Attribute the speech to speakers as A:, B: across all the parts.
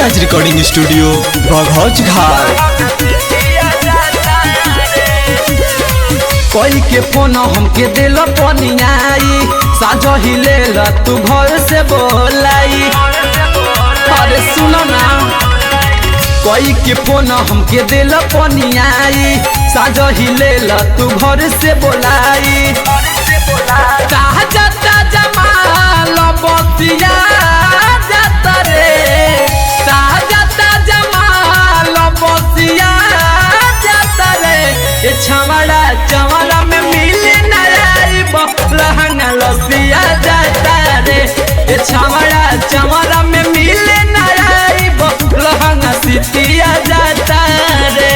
A: Goluraj recording studio बघौच घाट।
B: कोई के फोन हमके दिल पनियाई साझो ही ले ला तू घर से बोलाई। अरे सुनो ना कोई के फोन हमके दिल पनियाई साझो ही ले ला तू घर से बोलाई। ताजा ताजा माल बतिया जाता रे ताजा ताजा माल बतिया जाता रे। ये छमड़ा चमड़ा में मिले नई लहंगा लसिया जाता रे। ये छमड़ा चमड़ा में मिले नई लहंगा सितिया जाता रे।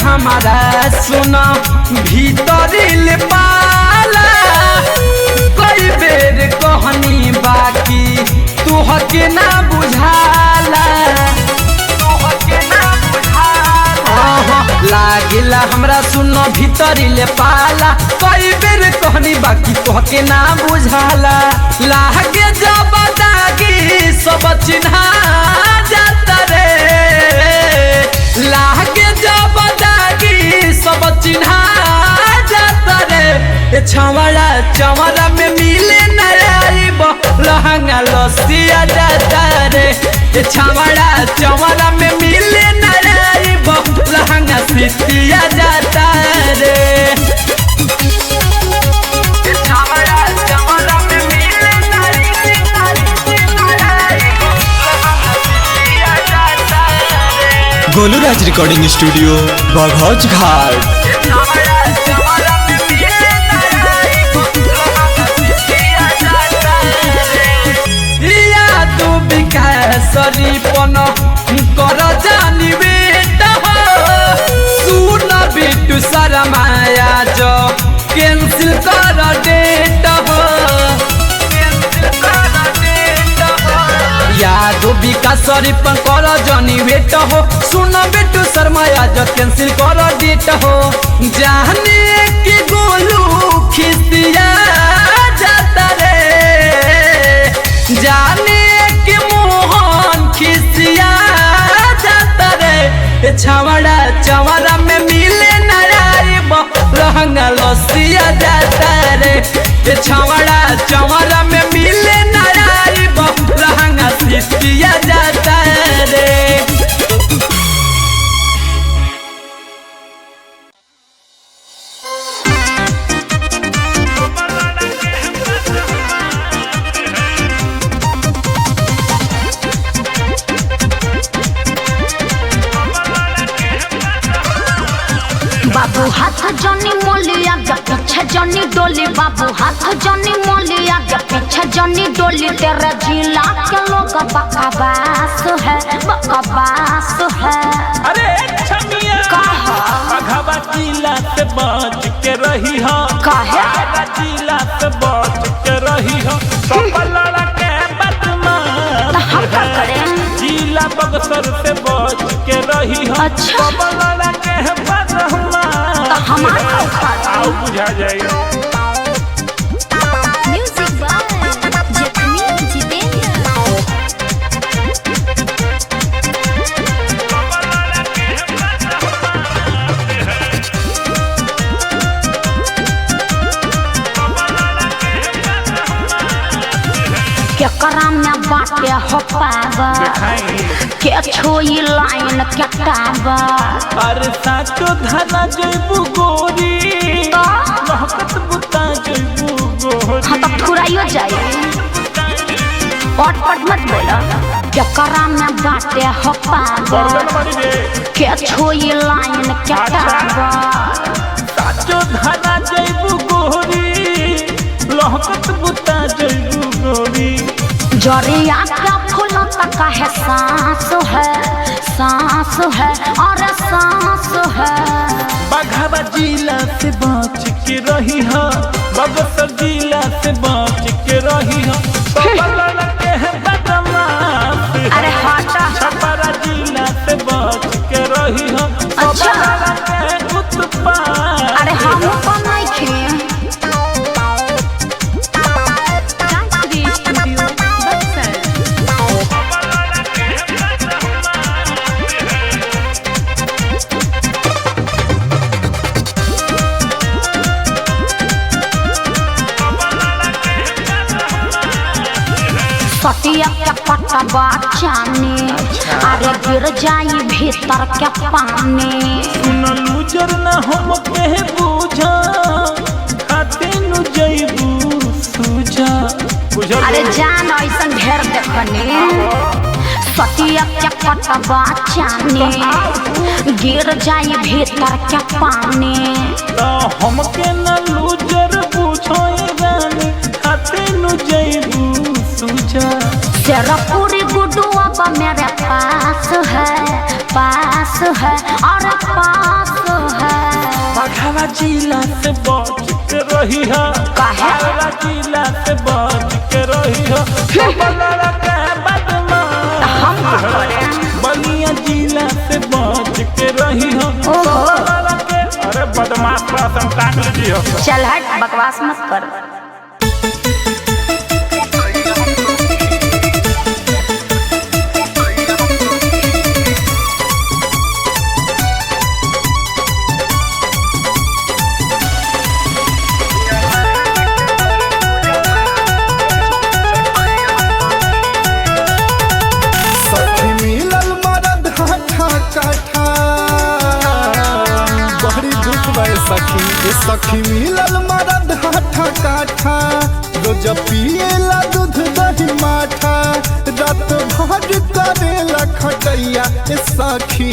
B: हमारा सुना भीतरिल पाला कई बेर कहनी बाकी तुहके ना बुझाला। लागिला हमरा सुनो भीतरिल पाला कई बेर कहनी बाकी तुहके ना बुझाला। लागे जब दागी सब चिन्हा जाता रे लागे जब सब चिन्हा जाता रे। छमड़ा चमड़ा में मिले नई लहंगा लसिया जाता रे। छमड़ा चमड़ा में मिले नई लहंगा सितिया जाता रे।
A: गोलूराज रिकॉर्डिंग स्टूडियो बघौच घाट।
B: सरीपन कर जानी बेटा सुन बिटू शर्माया जो कैंसिल कर डेट याद बिका सरीपन कर जानी बेटा हो सुन बिटू शर्माया जो कैंसिल कर डेट हो। जाने के गोलू खिसिया जाता रे जाने खिसिया जाता रे। छमड़ा चमड़ा में मिले नई लहंगा लसिया जाता रे। छमड़ा चमड़ा में मिले नई लहंगा सितिया जाता रे।
C: बाबू हाथ जनी मोलिया के पीछे जनी डोली बाबू हाथ जनी मोलिया के पीछे जनी डोली। तेरे जिला के लोग बकवास है बकवास है।
D: अरे छमिया
C: कहा
D: बघवा जिला से बच के रही हो
C: काहे
D: जिला से बच के रही हो। कपलड़ा के बदमाश
C: हम का करें
D: जिला बक्सर से बच के रही हो।
C: अच्छा
D: कपलड़ा के बदमाश
C: हमारा
D: आओ बुझा जाएगा।
C: म्यूजिक बाय जखमी जितेंद्र। के कराम में बाटे हो पावर के छोई लाइन के टावर।
D: अरे साचो धना जइबू गोरी महकत बुता जइबू गोरी।
C: हाँ तो फुराइयो जाए पट मत बोला। के कराम में बाटे हो पावर के छोई लाइन के टावर।
D: साचो धना जइबू गोरी लहकत बुता जइबू गोरी।
C: जरिया का फूलत छोटा काहे सांस है और सांस है।
D: बघावा जिला से बच के रही है, बगसर जिला से बच के रही है, पपलड़ के है बदमाश है।
C: अरे हटा।
D: छपरा जिला से बच के रही है,
C: अच्छा।
D: पपलड़ के है उत्पात।
C: अरे हम कौन नहीं खे। सतिया के पटवा चाने, अरे गिर जाई भीतर के पानी।
D: सुन लूजर ना हम के बूझा, खाते नु जइबू सूझा।
C: अरे जान ऐसा ढेर देखने। सतिया के पटवा चाने, गिर जाई भीतर के पानी।
D: तो हम के न लूजर बूझो रानी, खाते नु जइबू सूझा।
C: तेरा पूरी गुड्डू अब मेरे पास है और पास है।
D: बघावा जिला से बच के रही है, बघावा जिला से बच के रही है, पपलड़ के बदमाश है। बलिया जिला से बच के रही है, पपलड़ के अरे बदमाश का संतान लीजिए।
C: चल हट, बकवास मत कर।
E: सखी मिलल मरद हाथा काठा, रोज पिएला दूध दही माठा, रात भर करेला खटैया। सखी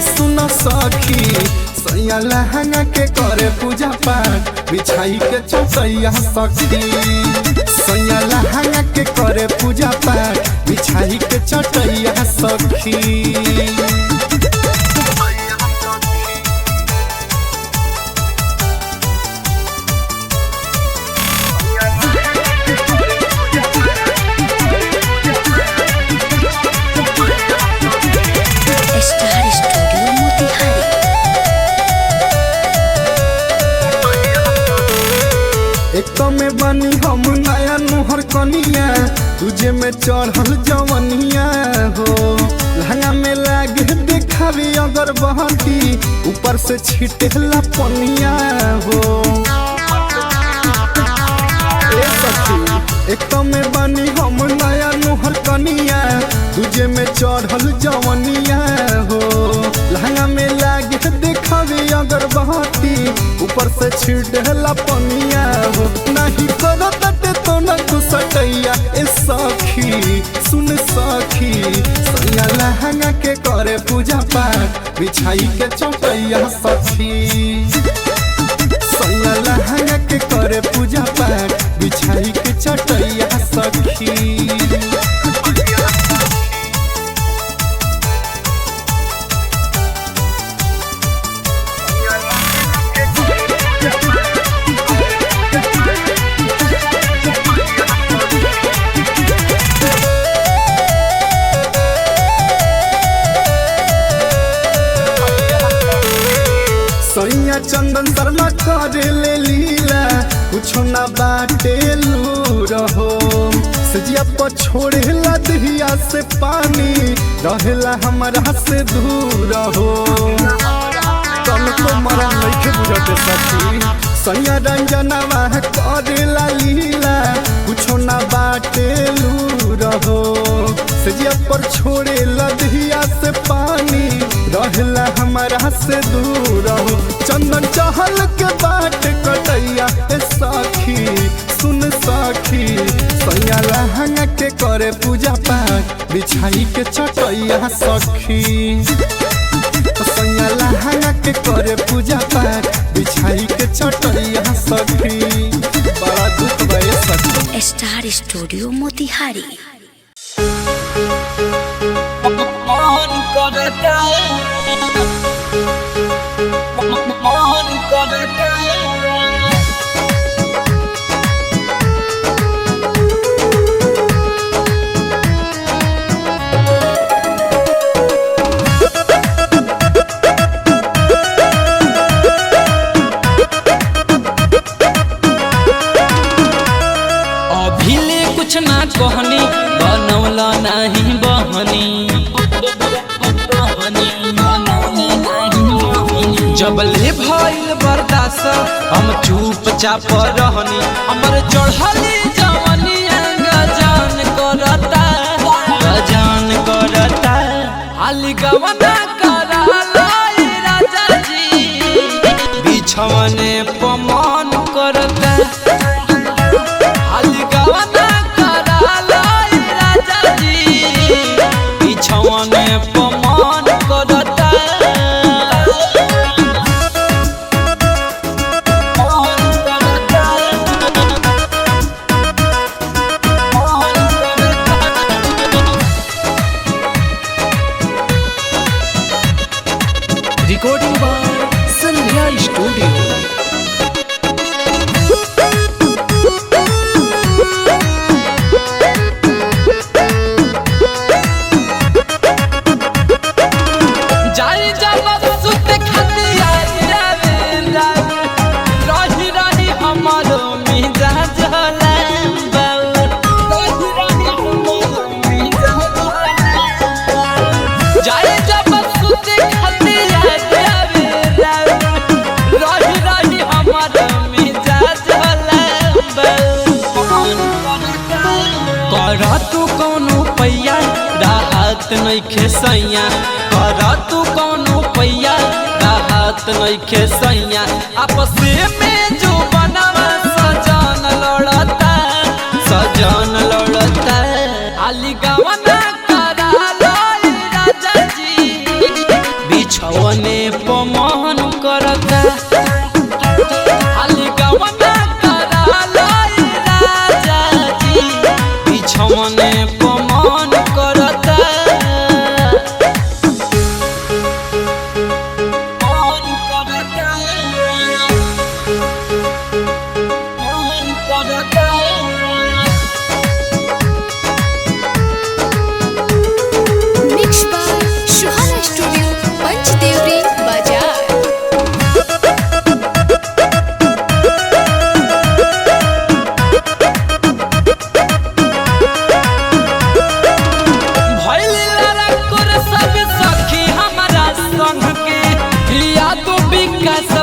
E: सुन सखी, सैया लहंगा के करे पूजा पाठ, बिछाई के चौसैया। सखी सैया लहंगा के करे पूजा पाठ, बिछाई के चटैया। सखी एक तो में बनी हम नया नुहर कनिया, तुझे में चढ़ल जवनिया हो। लहंगा में लागे देखावी अगर बहती, ऊपर से छिटेला पनिया हो। ए सखी एक तो में बनी हम नया नुहर कनिया, तुझे में चढ़ल जवनिया हो। लहंगा में लागे देखावी अगर बहती, ऊपर से छिटेला पनिया हो। नहीं करो तटे तो न कुसटैया। ए सखी सुन सखी, सैया लहंगा के करे पूजा पाठ, बिछाई के चटैया। सखी सैया लहंगा के करे पूजा पाठ, बिछाई के चटैया। सखी सैया चंदन शर्मा करे ले लीला, कुछो ना बाटे लूर हो। सजिया पर छोड़ेला दहिया से पानी, रहेला हमारा से दूर हो। कल को मरा नहीं बुझते सखी, सैया रंजनवा करेला लीला, कुछो ना बाटे लूर हो। सजिया पर छोड़ेला दहिया से पानी, रहेला हमारा से दूर हो। चंदन चहल के बाट कटैया। ए सखी सुन सखी, सैया लहंगा के करे पूजा पाठ, बिछाई के चटैया। सखी सैया लहंगा के करे पूजा पाठ, बिछाई के चटैया। सखी बड़ा दुख भय सखी।
C: Star studio Motihari.
B: मन करता मन करता कुछ ना कहनी बनौला नहीं बहनी जब ले भइल बर्दाश्त हम चुपचाप रहनी हमर चढ़ली जवानी गजान करता हाली गवना करा लाई राजा जी बिछवने पमान करता हाली गवना बिछवने पमान करता रिकॉर्डिंग बाय संध्या स्टूडियो तू कौनो पैया राहत नइखे सैया कर तू कौनो पैया राहत नइखे सैया आपस में जो बनवा सजन लड़ता हाली गवना करा लाई राजा जी बिछवने पमान करता हाली गवना करा लाई राजा जी बिछवने पमान करता
F: mix by Suhana studio Panchdevari बाजार।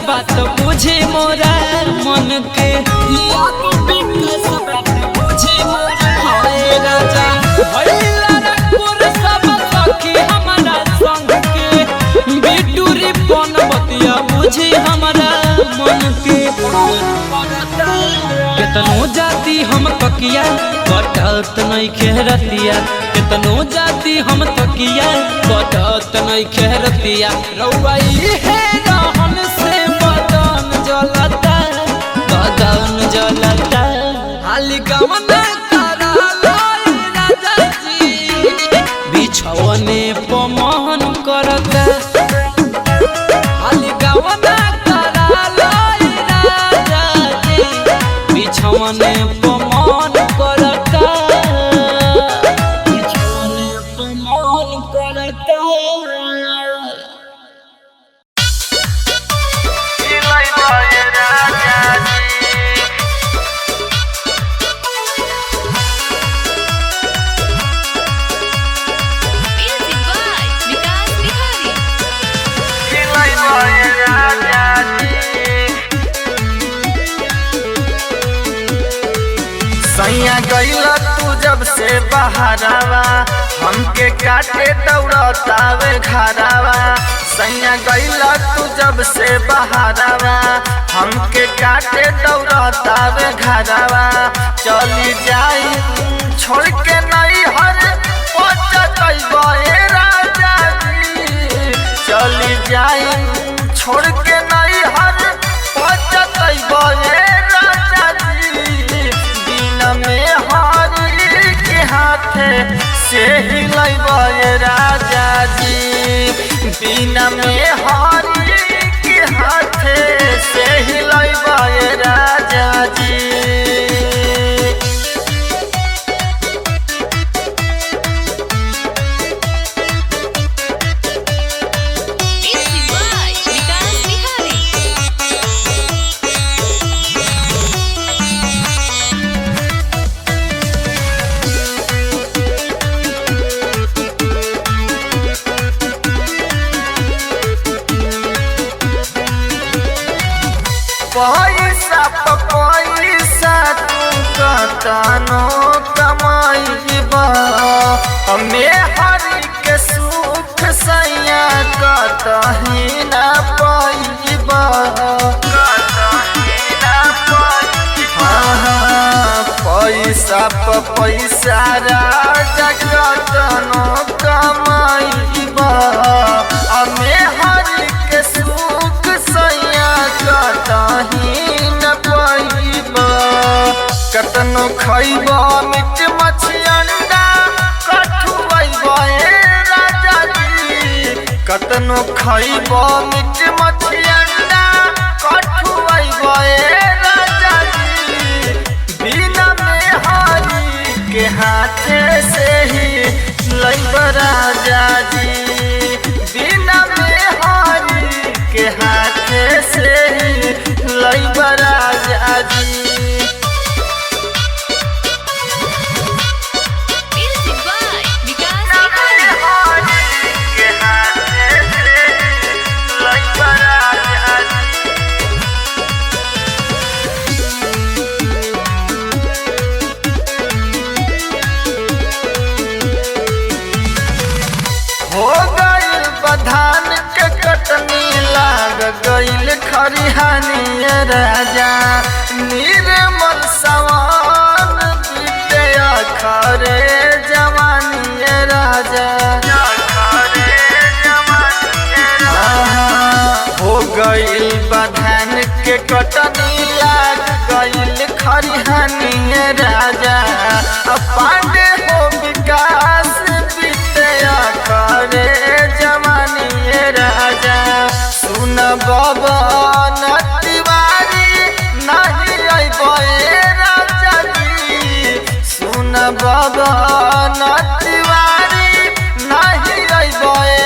B: बात बुझे मोरा मन के बुझे मोरा हाय राजा भइला रकुर सब सखी हमारा संग के बिटूरी पन बतिया बुझे हमारा मन के केतनो जाती हम तकिया कटत नहीं खेरतिया केतनो जाती हम तकिया कटत नहीं खेरतिया रउआ है रहन से बदन जलता हाली गवना करा लाई राजा जी बिछवने पमान करता हाली गवना करा लाई राजा जी बिछवने पमान करता बिछवने पमान करता
G: सैया गईला तू जब से बहारावा हमके काटे दौड़तावे घरावा सैया गईला तू जब से बहारावा हमके काटे दौड़तावे घरावा चली जाई छोड़ के नहीं हर पहुंचतई राजा जी चली जाई छोड़ के नहीं हर पहुंचतई राजा जी दिन में हारी के हाथे से ही हिलैबे राजा जी बिना में हरी के हाथे से हिलैबे राजा जी। पैसा पैसा तू कतनो कमाइबा हमें हरि के सुख सैया कतही न पाइबा पैसा पैसा राजा कतनो कमाइबा हमें हरि के सुख सैया कतही न पाइबा। कतनो खइबा मीट मछली अंडा कठुआइबे राजा जी कतनो खइबा मीट मछली अंडा कठुआइबे राजा जी बिना में हरी के हाथे से ही लइबे राजा जी बिना में हरी के हाथे से ही लइबे राजा जी। हो गइल बधान के कटनी लाग गइल खरिहानी राजा निर्मल सवान बीते खरे जवानी राजा हो गइल बधान के कटनी लाग गइल खरिहानी राजा पांडे हो विकास करे जवानी राजा सुन बाबा तिवारी नहीं अइबे राजा जी सुन बाबा तिवारी नहीं अइबे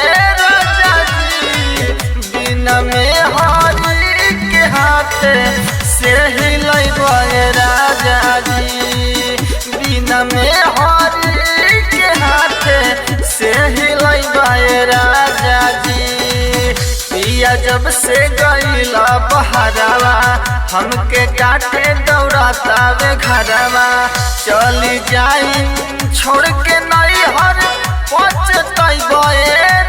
G: राजा जी बिना में हरी के हाथे से हिलैबे राजा जी बिना में हरी के हाथे से हिलैबे राजा जी। पिया जब से गइला बहरावा हमके काटे दौड़ातावे घरवा चली जाई छोड़ के नैहर पछतैबे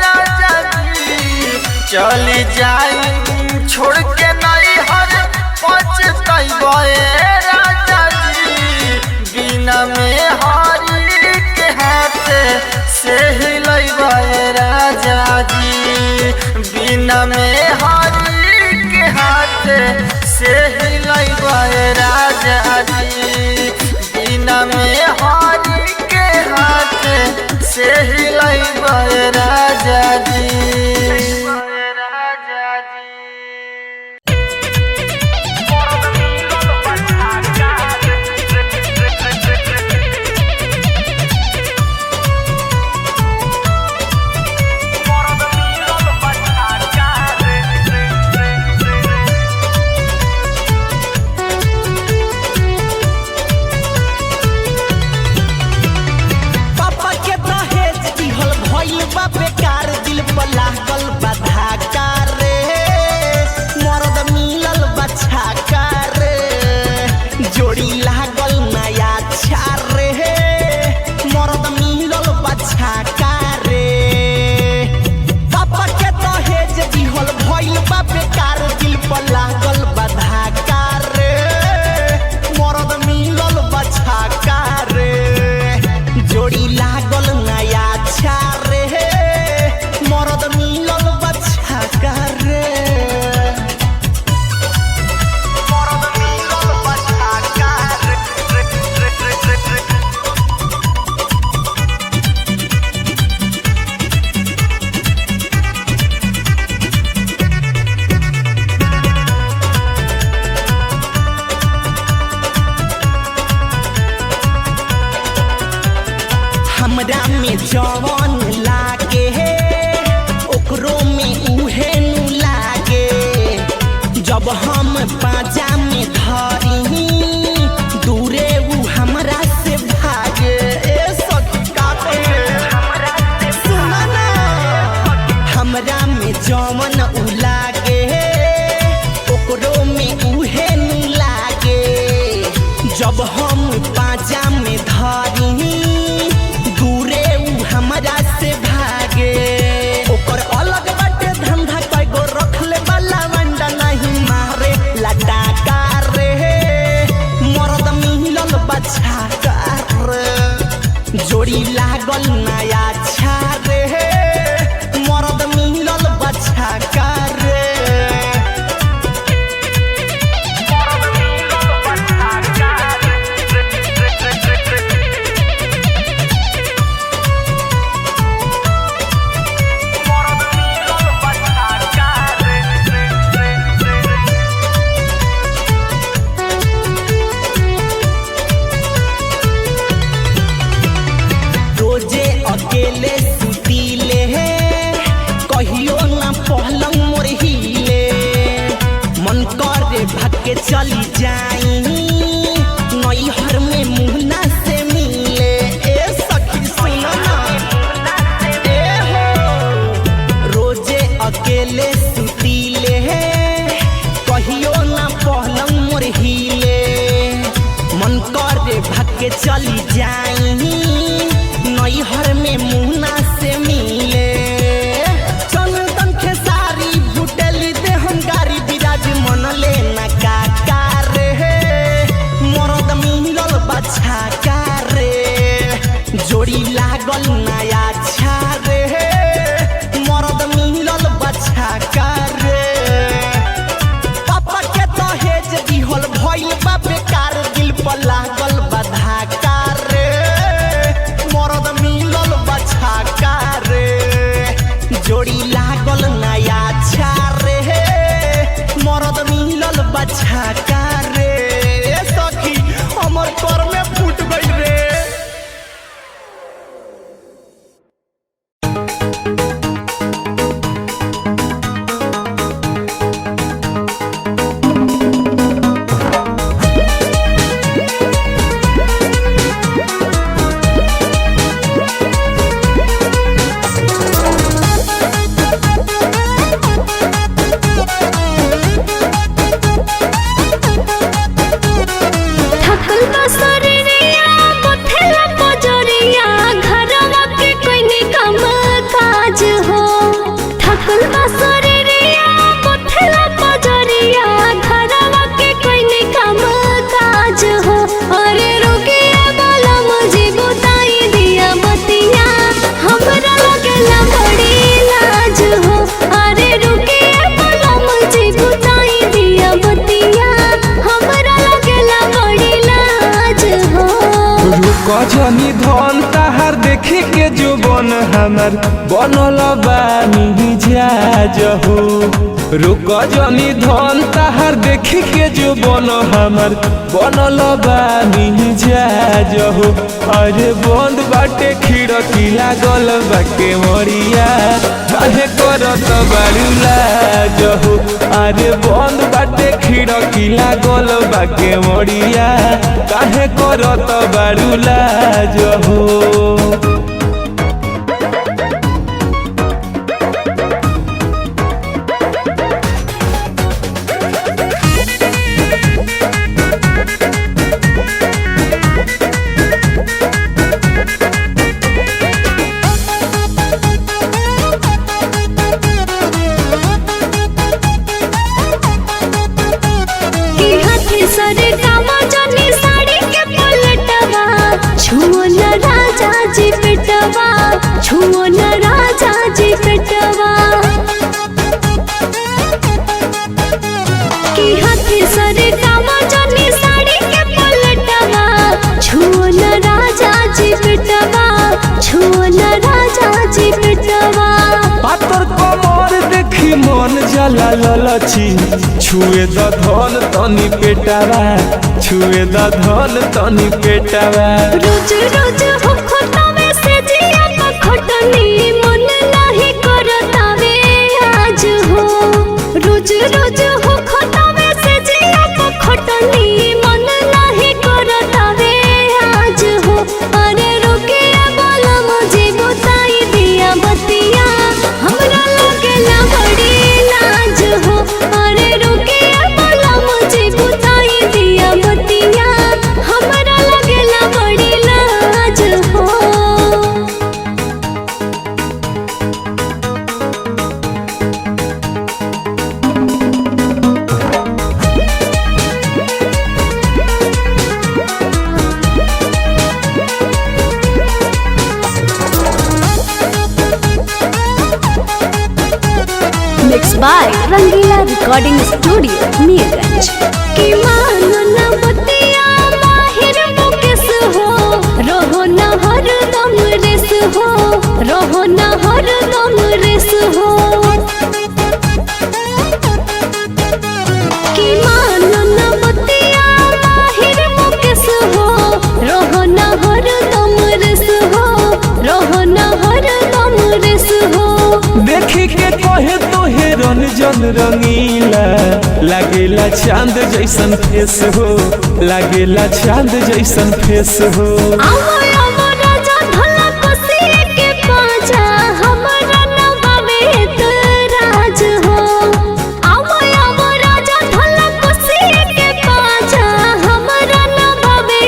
G: राजा जी चली जाई छोड़ के नैहर पछतैबे राजा जी बिना में हरी के हाथे से हिलैबे राजा जी बिना में हरी के हाथे से हिलैबे राजा जी बिना में हरी के हाथे से हिलैबे राजा जी।
H: बेकार दिल पर लागल बाधा रे मर्द मिलल बच्चा रे जोड़ी लागल नया रे मर्द मिलल बच्चा रे पापा के दहेज दिहल भइल बा बेकार दिल पर लागल बाधा रे मर्द मिलल बच्चा रे जोड़ी लागल नया रे मर्द मिलल बच्चा रे मर्द मिलल बच्चा रे जवन लागे ओकरो में उहे नु लागे जब हम पाजा में धरी दूरे उ हमरा से भागे ए सखी का सुना ना हमरा में जवन उ लागे ओकरो में उहे नु लागे जब हम पाजा में धरी दूरे उ हमरा से भागे ओकर अलग बाटे धंधा कईगो रखले वाला वंडा नहीं मारे लटाका रे मरद मिलल बच्चा रे जोड़ी लागल नया छा रे मरद मिलल बच्चा रे रोजे अकेले सुतीले कहियो ना पहलंग मोर हिले मन करे भाग चली जाई नैहर में मुहना से मिले ए सखी सुना ना ए हो रोजे अकेले सुतीले कहियो ना पहलंग मोर हिले मन करे भाग चली जाई नैहर में मुहना से मिले चंदन खेसारी भुटेली दे हम गारी बिराज मन लेना काका रे मरद मिलल बच्चा का रे जोड़ी लागल नया छा रे मरद मिलल बच्चा का रे पापा के दहेज दिहल भइल बा बेकार दिल पर लागल बाधा का रे मरद मिलल बच्चा का रे जोड़ी लागल नया छा रे मरद मिलल बच्चा का रे ए सखी हमर कर में फूट गइल रे
I: थकल बसरिया पथेला पजरिया घरवा के कोई काम काज हो थकल बसरिया पथेला पजरिया घरवा के कोई काम काज हो अरे रुकिया बाला मुझे बताई दिया बतिया हमरा लगला बड़ी लाज हो अरे रुकिया बाला मुझे बताई दिया बतिया हमरा लगला बड़ी लाज हो
D: रुक जनी धन ताहार देखे के जो बन हमर बनल बा मिजाज हो रुक जनी धन ताहार देखे के जो बन हमर बनल बा मिजाज हो अरे बंद बाटे खिड़की लागल बाके मरिया काहे करत बारू लाज हो अरे बंद बाटे खिड़की लागल बाके मरिया काहे करत बारू लाज हो
I: की हाथी सरे कामा जनी साड़ी के पलटवा छुओ न राजा जी पेटवा छुओ न राजा जी पेटवा की हाथी सरे कामा जनी साड़ी के पलटवा छुओ न राजा जी पेटवा छुओ न राजा जी पेटवा
D: पातर कमर देखी मन जला ललची छुए द धन तनी पेटावा छुए द धन तनी पेटावा
I: रोज रोज हो खोता में से जिया रोज रोज हो खटावे से जिया को खटनी मन नाही करतावे आज हो अरे रुके बोला मुझे बताई दिया बतिया हमरा लगेला बड़ी लाज हो अरे रुके बोला मुझे बताई दिया बतिया हमरा लगेला बड़ी लाज हो। Mixed by Rangila Recording Studio, Neerganj. कि मानो ना बतिया माहिर मुकेश हो रहो ना हर दम रेस हो रहो ना हर दम रेस हो कि मानो ना बतिया माहिर मुकेश हो रहो ना हर दम रेस हो रहो ना हर दम रेस हो।
D: देखी के कहे तो रंजन रंगीला लागेला चांद जैसन फेस हो लागेला चांद जैसन फेस हो।
I: आवो आवो राजा भला कोसी के पाजा हमरा नवावे राज हो आवो आवो राजा भला कोसी के पाजा हमरा नवावे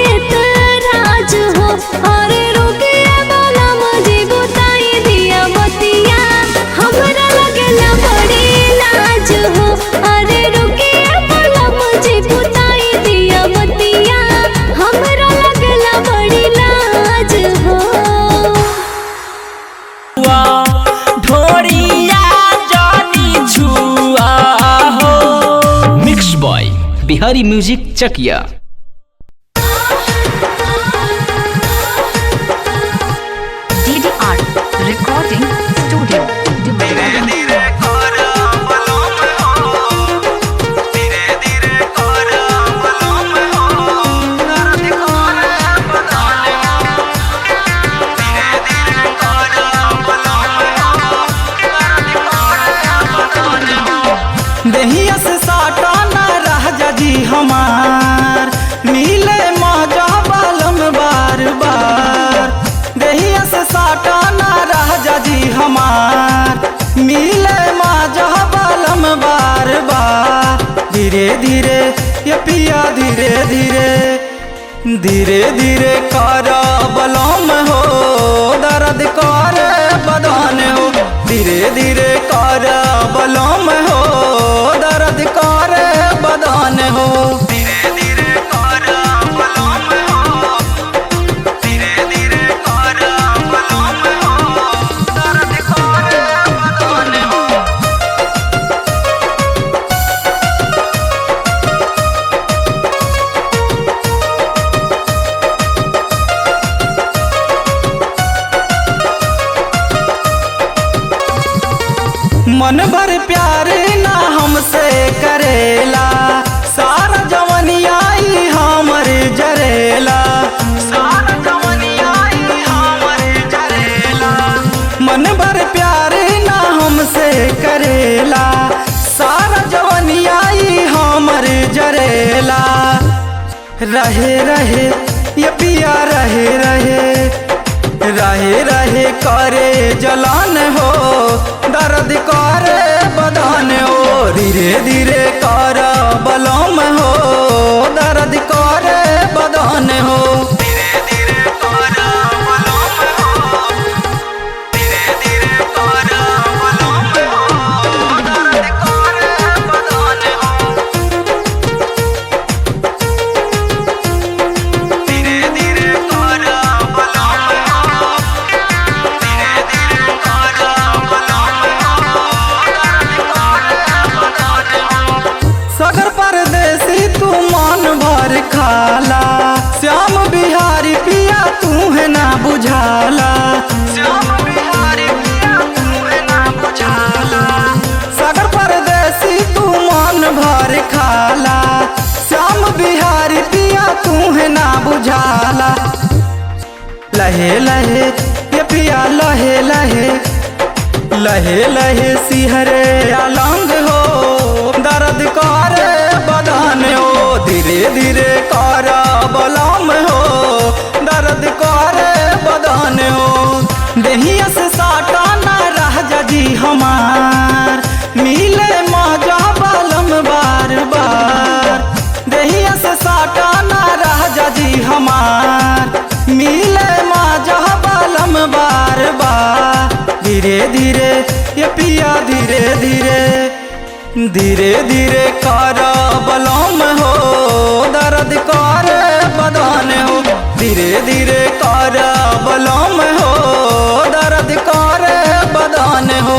I: राज हो अरे रुके बोला मुझे बताई दिया बतिया हमरा लगेला बड़ी लाज हो अरे रुके बोला मुझे बताई दिया बतिया हमरा लगेला बड़ी लाज हो।
H: ढोरिया जानी छुआ हो।
B: मिक्स बॉय बिहारी म्यूजिक चकिया।
C: DDR Recording Studio, Dubai।
B: देहिया से साटा ना रह जी हमार मिले मजा बालम बार बार देहिया से साटा ना रह जी हमार मिले मजा बालम बार बार धीरे धीरे ये पिया धीरे धीरे धीरे धीरे कर बलम हो दर्द कर बदन हो धीरे धीरे कर बलम हो दर्द कर बदन हो धीरे धीरे कर बलम हो धीरे धीरे कर बलम हो दर्द कर बदन हो। मन भर प्यार ना हमसे करेला सारा जवनिया हमर जरेला सारा जवनिया हमर जरेला मन भर प्यार ना हमसे करेला सारा जवनिया हमर जरेला रहे रहे ये पिया रहे रहे रहे रहे करे जलान हो दर्द करे बदन हो धीरे धीरे कर बलम हो दर्द करे बदन हो धीरे धीरे कर बलम हो धीरे धीरे कर बलम हो दर्द करे बदन हो धीरे धीरे कर बलम हो धीरे धीरे कर बलम हो सगर परदेसी तू मन भर खाला श्याम बिहारी पिया तू है ना बुझाला श्याम बिहारी पिया तू है ना बुझाला सगर परदेसी तू मन भर खाला श्याम बिहारी पिया तू है ना बुझाला लहे लहे ये पिया लहे लहे लहे लहे सिहरे अलंग हो दर्द करे बदन हो धीरे धीरे कर बलम हो दर्द करे बदन हो देहिया से साटा ना रह जी हमार मिले मजा बलम बार बार देहिया से साटा ना रह जी हमार मिले मजा बलम बार बार धीरे धीरे ये पिया धीरे धीरे धीरे धीरे कर बलम हो दर्द कर बदन हो धीरे धीरे कर बलम हो दर्द कर बदन हो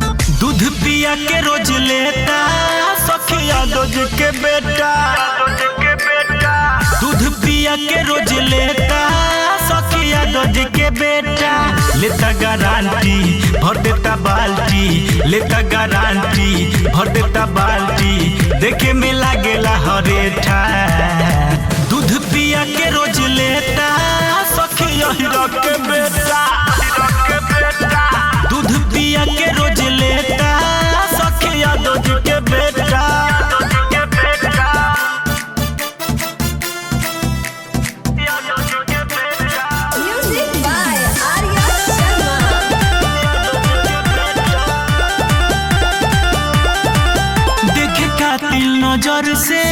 H: के रोज लेता सखिया दूध के बेटा दूध पिया के रोज लेता सखिया दूध के बेटा लेता गारंटी भर देता बाल्टी लेता गारंटी भर देता बाल्टी देखे में लागेला हरेठा दूध पिया के रोज लेता सखिया के बेटा दूध पिया के रोज लेता सखिया दूध के बेटा
F: म्यूजिक बाय आर्या शर्मा।
H: देखे खातिर नजर से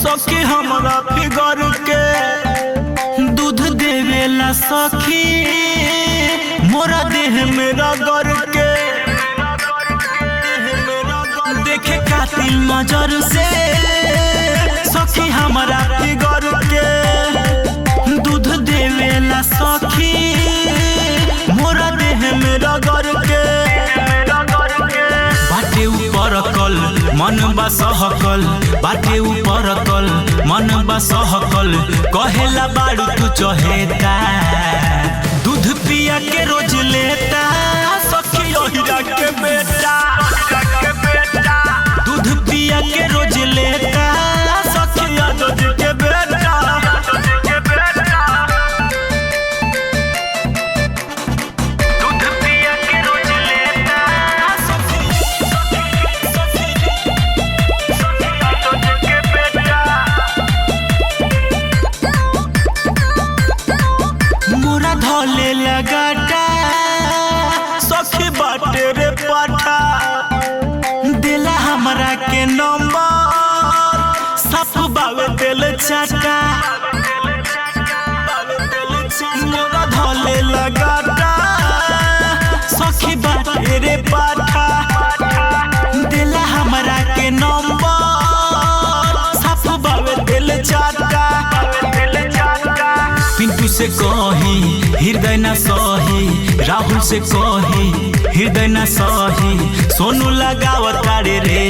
H: सखी हमरा फिगर के दूध देवेला सखी मोरा देह में रगड़ के देखे खातिर नजर से सखी हमारा फिगर के दूध देवेला सखी मोरा देह में रगड़ के बाटे ऊपर कल मन बा सहकल बाटे ऊपर कल मन बा सहकल कहेला बाड़ू तू चहेता दूध पिया के रोज लेता सखी हीरा के बेटा दूध पिया के रोज लेता सखी दूध के बेटा दूध पिया के रोज लेता मोरा धोले लगाटा सखी बाटे रे पाठा दिला हमरा के नंबर सप बावे दिल चाटा मोरा धोले लगाटा सखी बाटे रे पाठा दिला हमरा के नंबर सप बावे दिल चाटा पिंटू से कही हृदय न सही राहुल से कही हृदय न सही सोनू लगावत रे